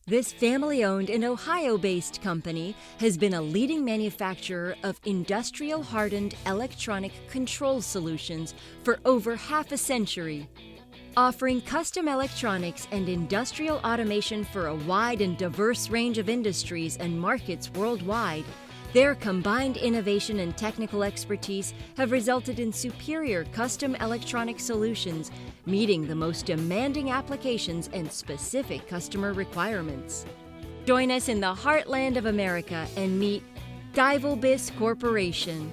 This family-owned and Ohio-based company has been a leading manufacturer of industrial-hardened electronic control solutions for over half a century. Offering custom electronics and industrial automation for a wide and diverse range of industries and markets worldwide, their combined innovation and technical expertise have resulted in superior custom electronic solutions, meeting the most demanding applications and specific customer requirements. Join us in the heartland of America and meet Divelbiss Corporation.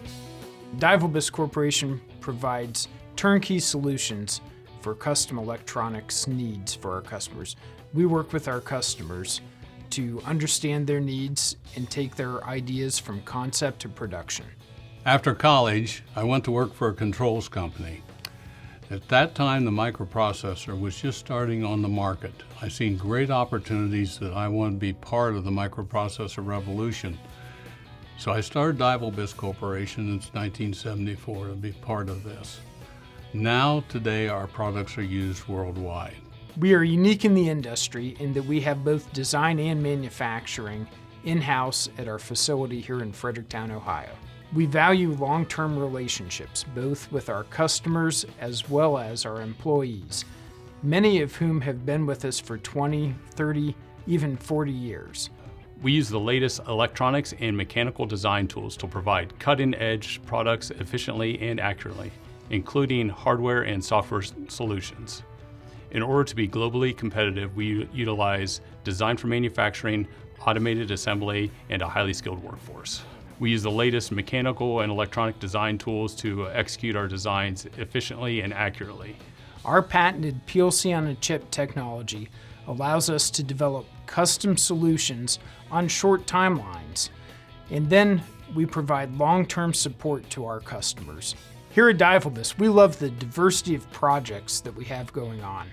Divelbiss Corporation provides turnkey solutions for custom electronics needs for our customers. We work with our customers to understand their needs and take their ideas from concept to production. After college, I went to work for a controls company. At that time, the microprocessor was just starting on the market. I seen great opportunities that I wanted to be part of the microprocessor revolution. So I started Divelbiss Corporation in 1974 to be part of this. Now, today, our products are used worldwide. We are unique in the industry in that we have both design and manufacturing in-house at our facility here in Fredericktown, Ohio. We value long-term relationships, both with our customers as well as our employees, many of whom have been with us for 20, 30, even 40 years. We use the latest electronics and mechanical design tools to provide cutting-edge products efficiently and accurately, including hardware and software solutions. In order to be globally competitive, we utilize design for manufacturing, automated assembly, and a highly skilled workforce. We use the latest mechanical and electronic design tools to execute our designs efficiently and accurately. Our patented PLC-on-a-chip technology allows us to develop custom solutions on short timelines, and then we provide long-term support to our customers. Here at Divelbiss, we love the diversity of projects that we have going on.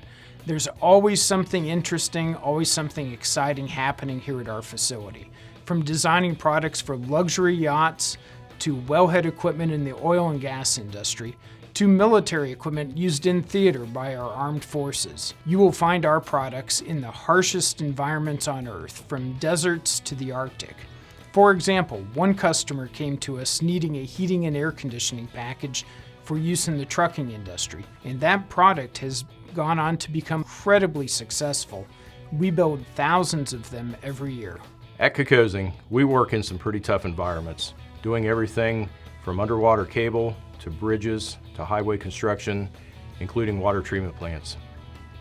There's always something interesting, always something exciting happening here at our facility. From designing products for luxury yachts, to wellhead equipment in the oil and gas industry, to military equipment used in theater by our armed forces. You will find our products in the harshest environments on Earth, from deserts to the Arctic. For example, one customer came to us needing a heating and air conditioning package for use in the trucking industry, and that product has gone on to become incredibly successful. We build thousands of them every year. At Kokosing, we work in some pretty tough environments, doing everything from underwater cable to bridges to highway construction, including water treatment plants.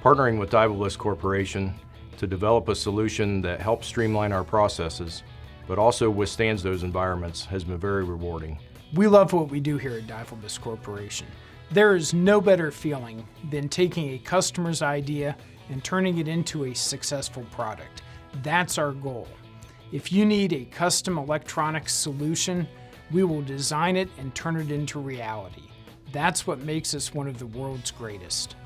Partnering with Divelbiss Corporation to develop a solution that helps streamline our processes but also withstands those environments has been very rewarding. We love what we do here at Divelbiss Corporation. There is no better feeling than taking a customer's idea and turning it into a successful product. That's our goal. If you need a custom electronics solution, we will design it and turn it into reality. That's what makes us one of the world's greatest.